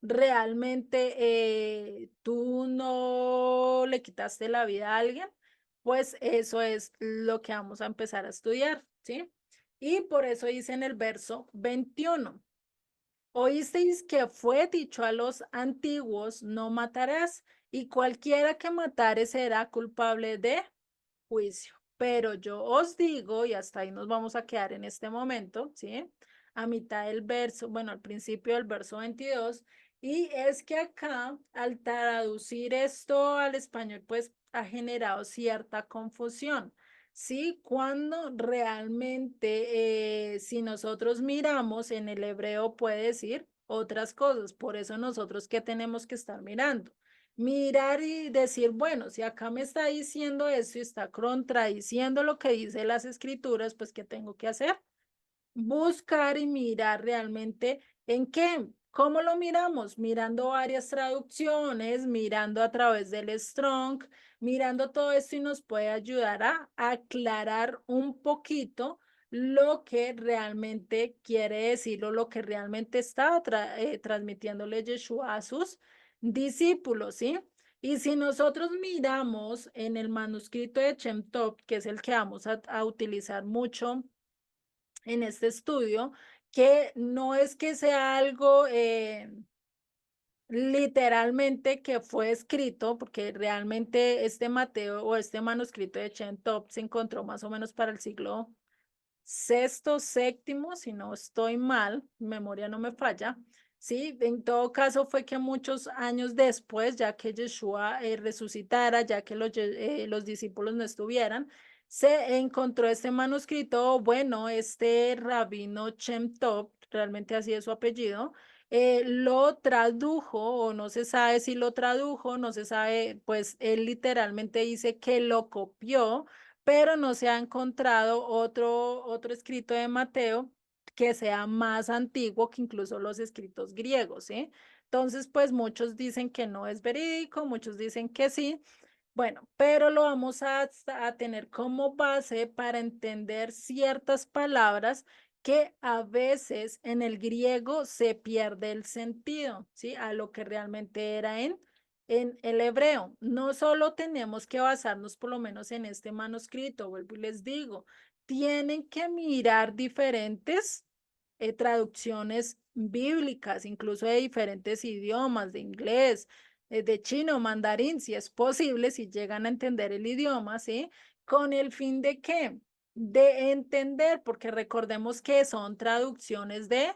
¿Realmente tú no le quitaste la vida a alguien? Pues eso es lo que vamos a empezar a estudiar, ¿sí? Y por eso dice en el verso 21, oísteis que fue dicho a los antiguos, no matarás, y cualquiera que matare será culpable de juicio. Pero yo os digo, y hasta ahí nos vamos a quedar en este momento, ¿sí? A mitad del verso, bueno, al principio del verso 22, y es que acá, al traducir esto al español, pues ha generado cierta confusión. Sí, cuando realmente, si nosotros miramos en el hebreo, puede decir otras cosas. Por eso nosotros, ¿qué tenemos que estar mirando? Mirar y decir, bueno, si acá me está diciendo esto y está contradiciendo lo que dice las escrituras, pues ¿qué tengo que hacer? Buscar y mirar realmente en qué, cómo lo miramos, mirando varias traducciones, mirando a través del Strong, mirando todo esto y nos puede ayudar a aclarar un poquito lo que realmente quiere decir o lo que realmente está transmitiéndole Yeshua a sus discípulos, ¿sí? Y si nosotros miramos en el manuscrito de Shem Tov, que es el que vamos a utilizar mucho en este estudio, que no es que sea algo literalmente que fue escrito, porque realmente este Mateo o este manuscrito de Shem Tov se encontró más o menos para el siglo sexto, séptimo, si no estoy mal, mi memoria no me falla. Sí, en todo caso fue que muchos años después, ya que Yeshua resucitara, ya que los discípulos no estuvieran, se encontró este manuscrito, bueno, este rabino Shem Tov, realmente así es su apellido, lo tradujo, o no se sabe si lo tradujo, no se sabe, pues él literalmente dice que lo copió, pero no se ha encontrado otro escrito de Mateo que sea más antiguo que incluso los escritos griegos, ¿sí? Entonces, pues muchos dicen que no es verídico, muchos dicen que sí. Bueno, pero lo vamos a tener como base para entender ciertas palabras que a veces en el griego se pierde el sentido, ¿sí? A lo que realmente era en el hebreo. No solo tenemos que basarnos por lo menos en este manuscrito, vuelvo y les digo, tienen que mirar diferentes traducciones bíblicas, incluso de diferentes idiomas, de inglés, de chino, mandarín, si es posible, si llegan a entender el idioma, ¿sí? ¿Con el fin de qué? De entender, porque recordemos que son traducciones de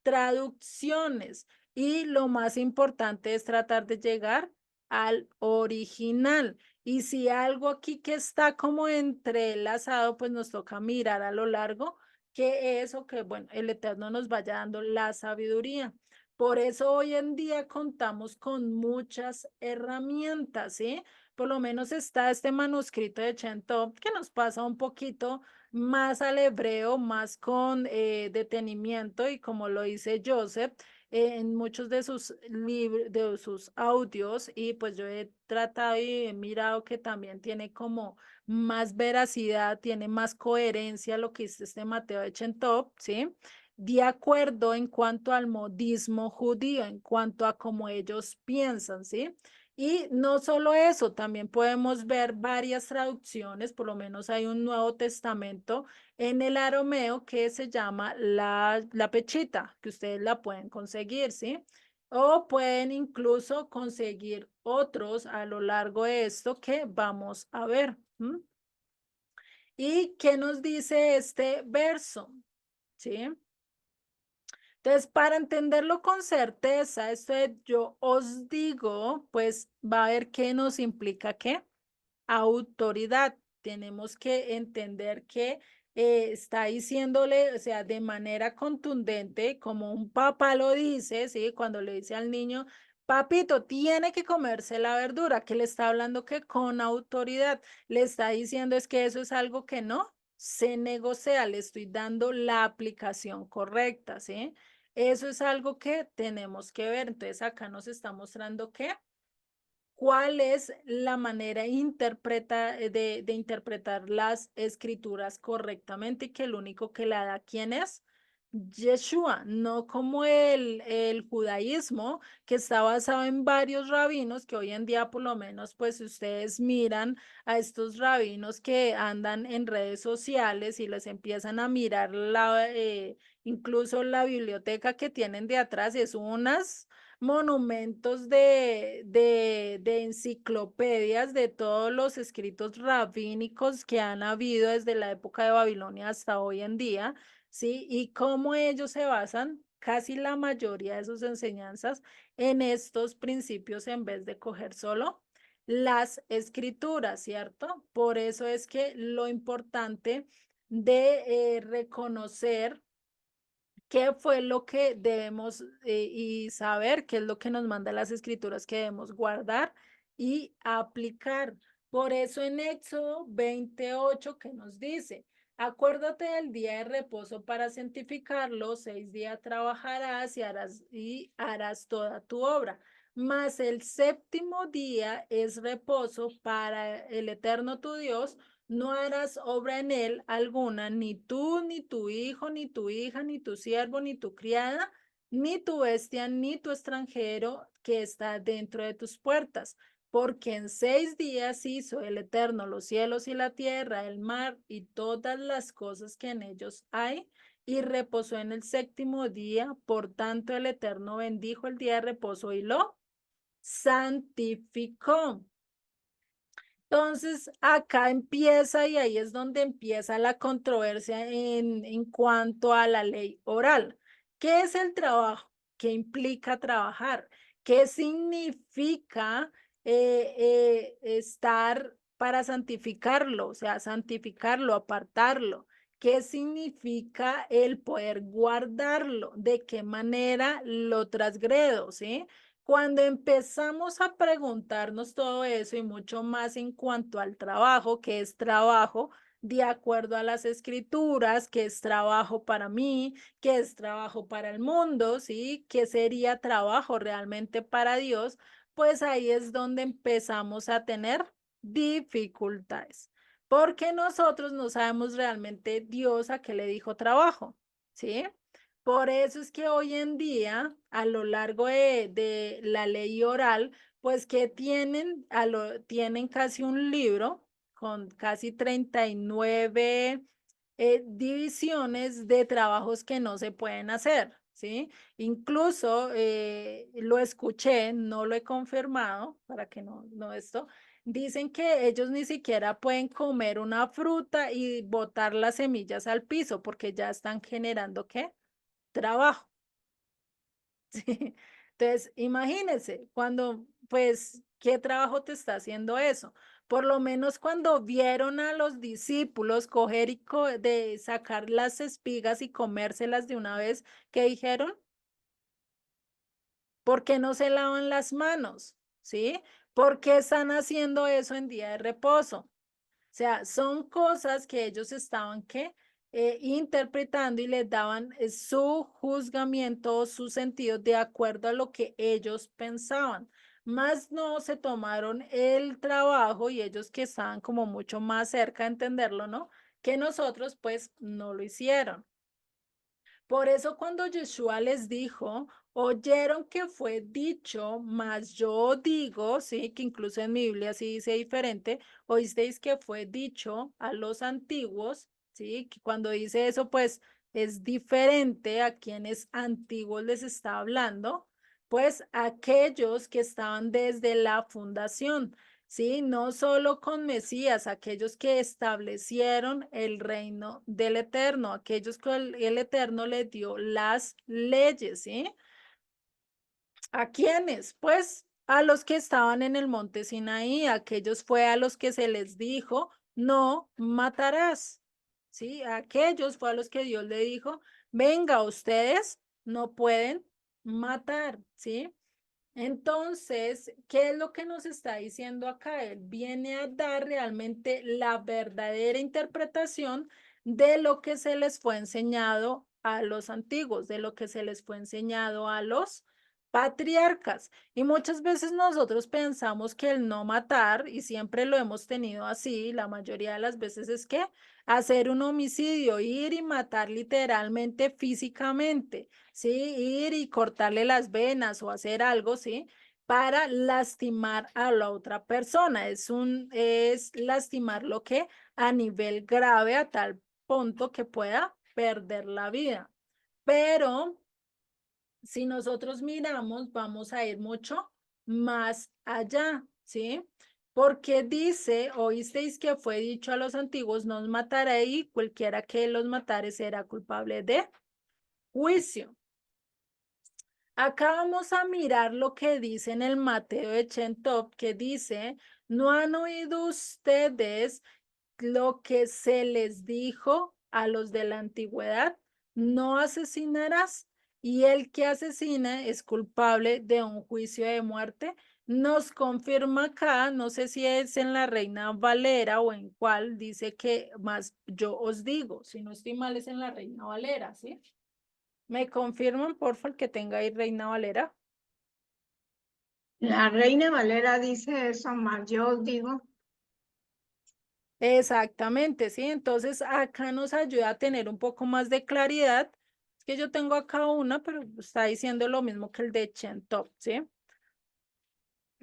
traducciones y lo más importante es tratar de llegar al original. Y si algo aquí que está como entrelazado, pues nos toca mirar a lo largo qué es o que, bueno, el Eterno nos vaya dando la sabiduría. Por eso hoy en día contamos con muchas herramientas, ¿sí? Por lo menos está este manuscrito de Chen Tov que nos pasa un poquito más al hebreo, más con detenimiento y como lo dice Joseph en muchos de sus libros, de sus audios y pues yo he tratado y he mirado que también tiene como más veracidad, tiene más coherencia lo que dice este Mateo de Chen Tov, ¿sí? De acuerdo en cuanto al modismo judío, en cuanto a cómo ellos piensan, ¿sí? Y no solo eso, también podemos ver varias traducciones, por lo menos hay un Nuevo Testamento en el arameo que se llama la Pechita, que ustedes la pueden conseguir, ¿sí? O pueden incluso conseguir otros a lo largo de esto que vamos a ver. ¿Y qué nos dice este verso? ¿Sí? Entonces, para entenderlo con certeza, esto de yo os digo, pues va a ver qué nos implica qué autoridad. Tenemos que entender que está diciéndole, o sea, de manera contundente, como un papá lo dice, ¿sí? Cuando le dice al niño, papito, tiene que comerse la verdura, que le está hablando que con autoridad, le está diciendo es que eso es algo que no se negocia, le estoy dando la aplicación correcta, ¿sí? Eso es algo que tenemos que ver. Entonces acá nos está mostrando que cuál es la manera de interpretar las escrituras correctamente y que el único que la da, ¿quién es? Yeshua, no como el judaísmo que está basado en varios rabinos que hoy en día por lo menos pues si ustedes miran a estos rabinos que andan en redes sociales y les empiezan a mirar incluso la biblioteca que tienen de atrás es unas monumentos de enciclopedias de todos los escritos rabínicos que han habido desde la época de Babilonia hasta hoy en día, ¿sí? Y cómo ellos se basan, casi la mayoría de sus enseñanzas, en estos principios en vez de coger solo las escrituras, ¿cierto? Por eso es que lo importante de reconocer qué fue lo que debemos y saber qué es lo que nos manda las escrituras que debemos guardar y aplicar. Por eso en Éxodo 28 que nos dice, acuérdate del día de reposo para santificarlo, 6 días trabajarás y harás toda tu obra. Mas el séptimo día es reposo para el Eterno tu Dios, no harás obra en él alguna, ni tú, ni tu hijo, ni tu hija, ni tu siervo, ni tu criada, ni tu bestia, ni tu extranjero que está dentro de tus puertas. Porque en 6 días hizo el Eterno los cielos y la tierra, el mar y todas las cosas que en ellos hay, y reposó en el séptimo día. Por tanto, el Eterno bendijo el día de reposo y lo santificó. Entonces, acá empieza y ahí es donde empieza la controversia en cuanto a la ley oral. ¿Qué es el trabajo? ¿Qué implica trabajar? ¿Qué significa estar para santificarlo? O sea, santificarlo, apartarlo. ¿Qué significa el poder guardarlo? ¿De qué manera lo transgredo? ¿Sí? Cuando empezamos a preguntarnos todo eso y mucho más en cuanto al trabajo, que es trabajo de acuerdo a las escrituras, que es trabajo para mí, que es trabajo para el mundo, ¿sí? ¿Qué sería trabajo realmente para Dios? Pues ahí es donde empezamos a tener dificultades, porque nosotros no sabemos realmente Dios a qué le dijo trabajo, ¿sí? Por eso es que hoy en día, a lo largo de la ley oral, pues que tienen casi un libro con casi 39 divisiones de trabajos que no se pueden hacer, ¿sí? Incluso lo escuché, no lo he confirmado, para que no esto, dicen que ellos ni siquiera pueden comer una fruta y botar las semillas al piso porque ya están generando, ¿qué? Trabajo. ¿Sí? Entonces, imagínense, cuando, pues, ¿qué trabajo te está haciendo eso? Por lo menos cuando vieron a los discípulos coger de sacar las espigas y comérselas de una vez, ¿qué dijeron? ¿Por qué no se lavan las manos? ¿Sí? ¿Por qué están haciendo eso en día de reposo? O sea, son cosas que ellos estaban interpretando y les daban su juzgamiento, su sentido de acuerdo a lo que ellos pensaban. Más no se tomaron el trabajo y ellos que estaban como mucho más cerca de entenderlo, ¿no? Que nosotros pues no lo hicieron. Por eso cuando Yeshua les dijo, oyeron que fue dicho, mas yo digo, sí, que incluso en mi Biblia sí dice diferente, oísteis que fue dicho a los antiguos, sí, que cuando dice eso pues es diferente a quienes antiguos les está hablando, pues aquellos que estaban desde la fundación. Sí, no solo con Mesías, aquellos que establecieron el reino del Eterno, aquellos que el Eterno les dio las leyes, ¿sí? ¿A quiénes? Pues a los que estaban en el monte Sinaí, aquellos fue a los que se les dijo, no matarás, ¿sí? Aquellos fue a los que Dios le dijo, venga, ustedes no pueden matar, ¿sí? Entonces, ¿qué es lo que nos está diciendo acá? Él viene a dar realmente la verdadera interpretación de lo que se les fue enseñado a los antiguos, de lo que se les fue enseñado a los patriarcas. Y muchas veces nosotros pensamos que el no matar, y siempre lo hemos tenido así, la mayoría de las veces es que hacer un homicidio, ir y matar literalmente físicamente. ¿Sí? Ir y cortarle las venas o hacer algo, ¿sí? Para lastimar a la otra persona. Es lastimar lo que a nivel grave a tal punto que pueda perder la vida. Pero si nosotros miramos, vamos a ir mucho más allá, ¿sí? Porque dice, oísteis que fue dicho a los antiguos, no os mataré y cualquiera que los matare será culpable de juicio. Acá vamos a mirar lo que dice en el Mateo de Chentop, que dice, ¿no han oído ustedes lo que se les dijo a los de la antigüedad? No asesinarás, y el que asesina es culpable de un juicio de muerte. Nos confirma acá, no sé si es en la Reina Valera o en cuál, dice que más yo os digo, si no estoy mal es en la Reina Valera, ¿sí? ¿Me confirman, por favor, que tenga ahí Reina Valera? La Reina Valera dice eso, más yo os digo. Exactamente, sí. Entonces acá nos ayuda a tener un poco más de claridad. Es que yo tengo acá una, pero está diciendo lo mismo que el de Chentop, ¿sí?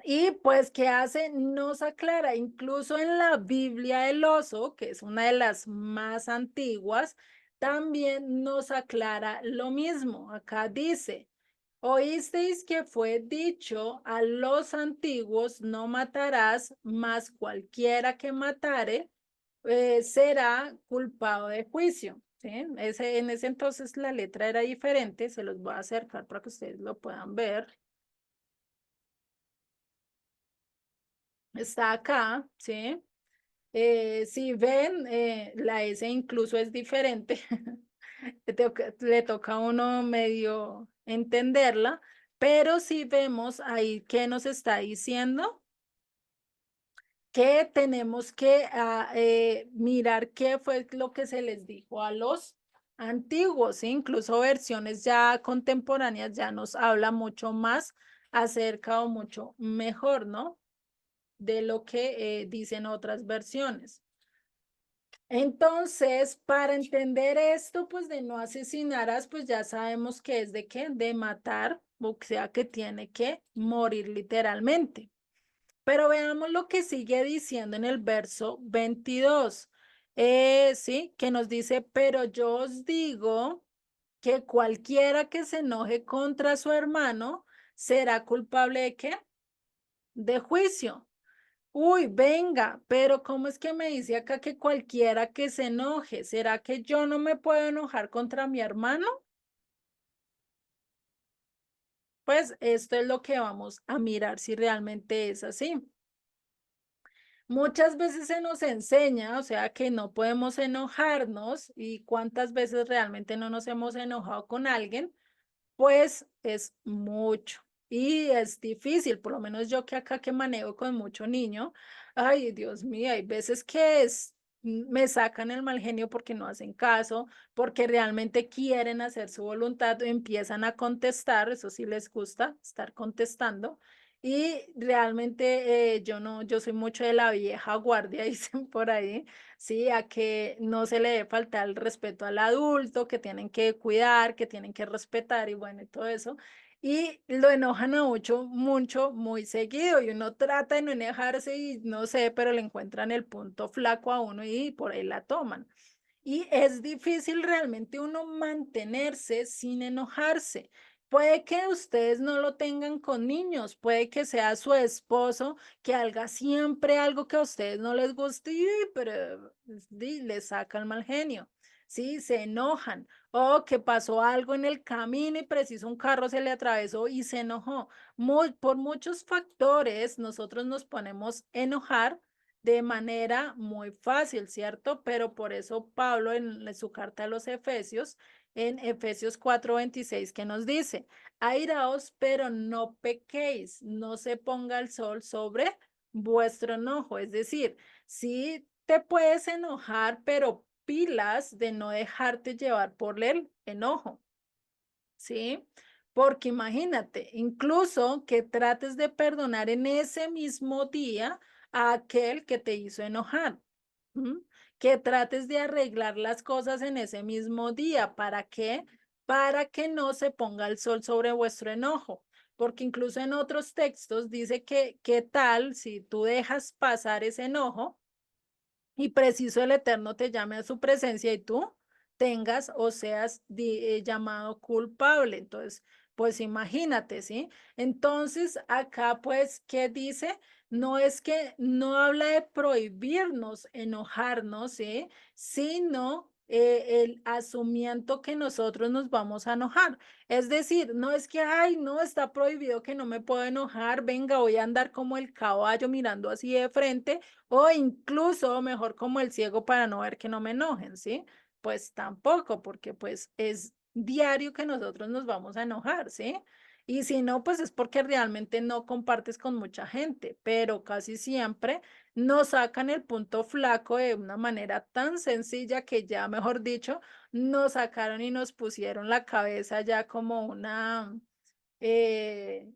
Y pues, ¿qué hace? Nos aclara, incluso en la Biblia del Oso, que es una de las más antiguas, también nos aclara lo mismo. Acá dice, oísteis que fue dicho a los antiguos, no matarás, mas cualquiera que matare será culpado de juicio. ¿Sí? En ese entonces la letra era diferente, se los voy a acercar para que ustedes lo puedan ver. Está acá, ¿sí? Si ven, la S incluso es diferente. Le toca a uno medio entenderla, pero si vemos ahí qué nos está diciendo, que tenemos que mirar qué fue lo que se les dijo a los antiguos, ¿sí? Incluso versiones ya contemporáneas ya nos habla mucho más acerca o mucho mejor, ¿no? De lo que dicen otras versiones. Entonces, para entender esto, pues de no asesinarás, pues ya sabemos que es de qué, de matar, o sea que tiene que morir literalmente. Pero veamos lo que sigue diciendo en el verso 22, sí, que nos dice, pero yo os digo que cualquiera que se enoje contra su hermano será culpable de qué? De juicio. Uy, venga, pero ¿cómo es que me dice acá que cualquiera que se enoje? ¿Será que yo no me puedo enojar contra mi hermano? Pues esto es lo que vamos a mirar si realmente es así. Muchas veces se nos enseña, o sea, que no podemos enojarnos y cuántas veces realmente no nos hemos enojado con alguien, pues es mucho, Y es difícil, por lo menos yo que acá que manejo con mucho niño, ay, Dios mío, hay veces que me sacan el mal genio porque no hacen caso, porque realmente quieren hacer su voluntad, empiezan a contestar, eso sí les gusta, estar contestando. Y realmente yo no, yo soy mucho de la vieja guardia, dicen por ahí, sí, a que no se le dé faltar el respeto al adulto, que tienen que cuidar, que tienen que respetar y bueno, y todo eso. Y lo enojan a mucho, mucho, muy seguido. Y uno trata de no enojarse y no sé, pero le encuentran el punto flaco a uno y por ahí la toman. Y es difícil realmente uno mantenerse sin enojarse. Puede que ustedes no lo tengan con niños, puede que sea su esposo que haga siempre algo que a ustedes no les guste, pero le saca el mal genio, ¿sí? Se enojan. O que pasó algo en el camino y preciso un carro se le atravesó y se enojó. Por muchos factores, nosotros nos ponemos a enojar de manera muy fácil, ¿cierto? Pero por eso Pablo en su carta a los Efesios, en Efesios 4:26, que nos dice, airaos, pero no pequéis, no se ponga el sol sobre vuestro enojo. Es decir, sí te puedes enojar, pero pilas de no dejarte llevar por el enojo, ¿sí? Porque imagínate, incluso que trates de perdonar en ese mismo día a aquel que te hizo enojar. ¿M? Que trates de arreglar las cosas en ese mismo día. ¿Para qué? Para que no se ponga el sol sobre vuestro enojo. Porque incluso en otros textos dice que, ¿qué tal si tú dejas pasar ese enojo y preciso el Eterno te llame a su presencia y tú tengas o seas llamado culpable? Entonces, pues imagínate, ¿sí? Entonces, acá pues, ¿qué dice? No es que no habla de prohibirnos enojarnos, ¿sí? Sino el asumiento que nosotros nos vamos a enojar. Es decir, no es que, ay, no, está prohibido que no me puedo enojar, venga, voy a andar como el caballo mirando así de frente o incluso mejor como el ciego para no ver que no me enojen, ¿sí? Pues tampoco, porque pues es diario que nosotros nos vamos a enojar, ¿sí? Y si no, pues es porque realmente no compartes con mucha gente, pero casi siempre nos sacan el punto flaco de una manera tan sencilla que ya, mejor dicho, nos sacaron y nos pusieron la cabeza ya eh,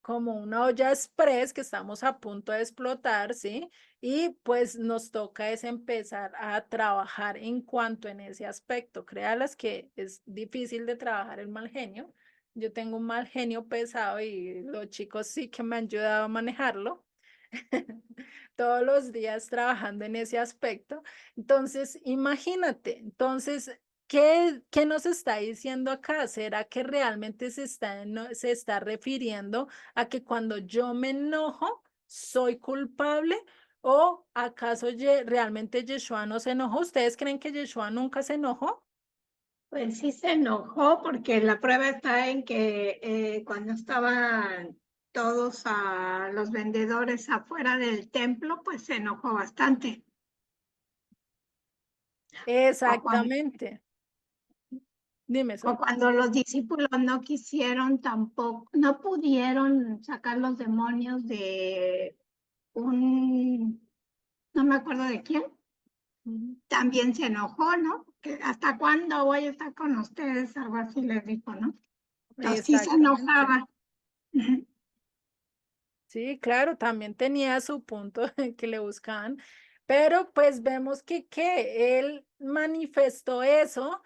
como una olla express que estamos a punto de explotar, ¿sí? Y pues nos toca es empezar a trabajar en cuanto en ese aspecto. Créalas que es difícil de trabajar el mal genio. Yo tengo un mal genio pesado y los chicos sí que me han ayudado a manejarlo. Todos los días trabajando en ese aspecto. Entonces, imagínate, entonces, ¿qué nos está diciendo acá? ¿Será que realmente se está refiriendo a que cuando yo me enojo, soy culpable? ¿O acaso realmente Yeshua no se enojó? ¿Ustedes creen que Yeshua nunca se enojó? Pues sí se enojó porque la prueba está en que cuando estaban todos los vendedores afuera del templo, pues se enojó bastante. O cuando, Exactamente. Dime o eso. cuando los discípulos no quisieron tampoco, no pudieron sacar los demonios de un, no me acuerdo de quién, también se enojó, ¿no? Que hasta cuándo voy a estar con ustedes, algo así les dijo, ¿no? Entonces sí se Exactamente. enojaba. Ujú. Sí, claro, también tenía su punto que le buscaban, pero pues vemos que él manifestó eso,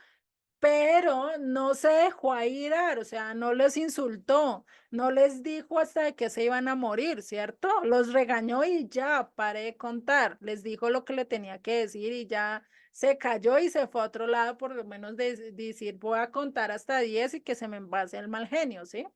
pero no se dejó airar, o sea, no les insultó, no les dijo hasta de que se iban a morir, ¿cierto? Los regañó y ya, paré de contar, les dijo lo que le tenía que decir y ya se cayó y se fue a otro lado, por lo menos decir, voy a contar hasta 10 y que se me envase el mal genio, ¿sí?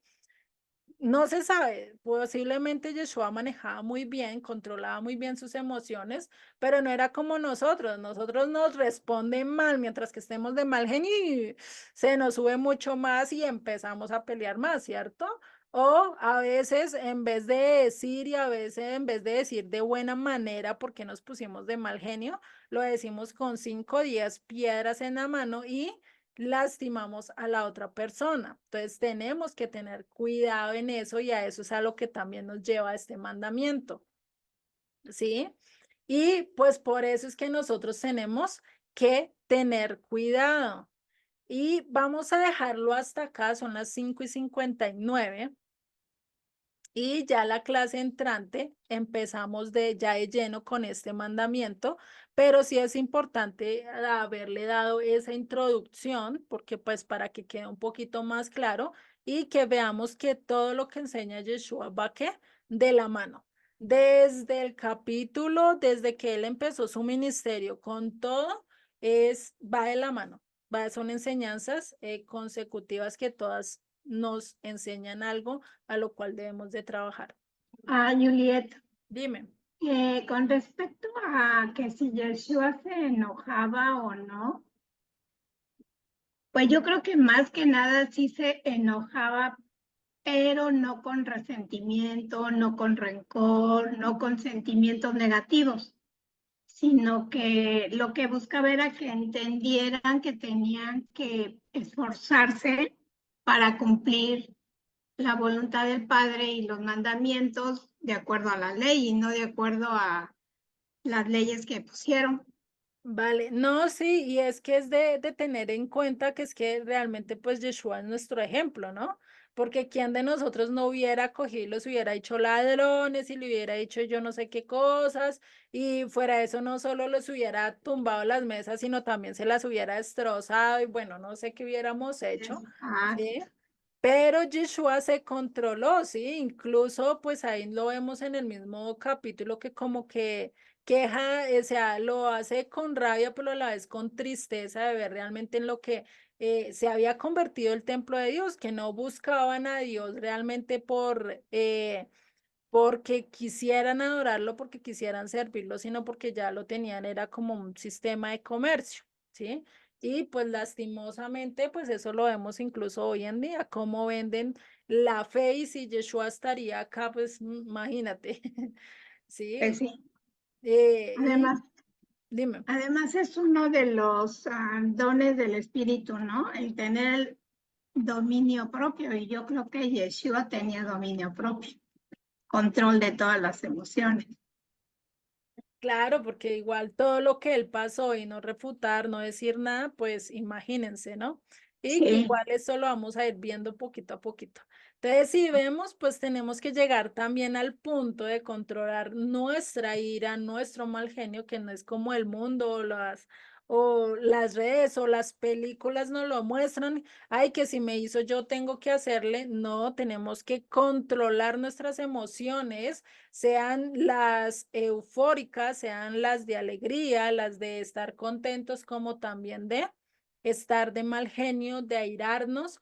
No se sabe, posiblemente Yeshua manejaba muy bien, controlaba muy bien sus emociones, pero no era como nosotros nos responden mal mientras que estemos de mal genio y se nos sube mucho más y empezamos a pelear más, ¿cierto? O a veces en vez de decir y a veces en vez de decir de buena manera porque nos pusimos de mal genio, lo decimos con 5 o 10 piedras en la mano y lastimamos a la otra persona. Entonces tenemos que tener cuidado en eso y a eso es a lo que también nos lleva este mandamiento, ¿sí? Y pues por eso es que nosotros tenemos que tener cuidado. Y vamos a dejarlo hasta acá, son las 5:59. Y ya la clase entrante empezamos ya de lleno con este mandamiento, pero sí es importante haberle dado esa introducción, porque pues para que quede un poquito más claro y que veamos que todo lo que enseña Yeshua va que de la mano. Desde el capítulo, desde que él empezó su ministerio con todo, va de la mano. Son enseñanzas consecutivas que todas nos enseñan algo a lo cual debemos de trabajar. Juliet, Dime. con respecto a que si Yeshua se enojaba o no, pues yo creo que más que nada sí se enojaba, pero no con resentimiento, no con rencor, no con sentimientos negativos, sino que lo que buscaba era que entendieran que tenían que esforzarse para cumplir la voluntad del Padre y los mandamientos de acuerdo a la ley y no de acuerdo a las leyes que pusieron. Vale, no, sí, y es que es de tener en cuenta que es que realmente pues Yeshua es nuestro ejemplo, ¿no? Porque quién de nosotros no hubiera cogido y los hubiera hecho ladrones y le hubiera hecho yo no sé qué cosas y fuera de eso no solo los hubiera tumbado las mesas, sino también se las hubiera destrozado y bueno, no sé qué hubiéramos hecho, ¿sí? Exacto. Pero Yeshua se controló, ¿sí? Incluso pues ahí lo vemos en el mismo capítulo que como que queja, o sea, lo hace con rabia, pero a la vez con tristeza de ver realmente en lo que se había convertido el templo de Dios, que no buscaban a Dios realmente porque quisieran adorarlo, porque quisieran servirlo, sino porque ya lo tenían, era como un sistema de comercio, ¿sí? Y pues lastimosamente, pues eso lo vemos incluso hoy en día, cómo venden la fe y si Yeshua estaría acá, pues imagínate, ¿sí? Pues sí. Y Además, dime. además es uno de los dones del espíritu, ¿no? El tener dominio propio. Y yo creo que Yeshua tenía dominio propio, control de todas las emociones. Claro, porque igual todo lo que él pasó y no refutar, no decir nada, pues imagínense, ¿no? Y que Sí, igual eso lo vamos a ir viendo poquito a poquito. Entonces, si vemos, pues tenemos que llegar también al punto de controlar nuestra ira, nuestro mal genio, que no es como el mundo o las redes o las películas nos lo muestran. Ay, que si me hizo yo tengo que hacerle. No, tenemos que controlar nuestras emociones, sean las eufóricas, sean las de alegría, las de estar contentos, como también de estar de mal genio, de airarnos,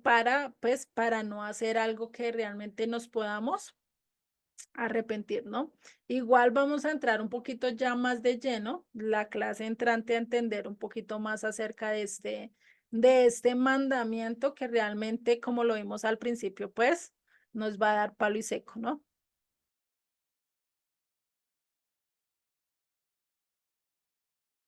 para no hacer algo que realmente nos podamos arrepentir, ¿no? Igual vamos a entrar un poquito ya más de lleno, la clase entrante a entender un poquito más acerca de este mandamiento que realmente, como lo vimos al principio, pues nos va a dar palo y seco, ¿no?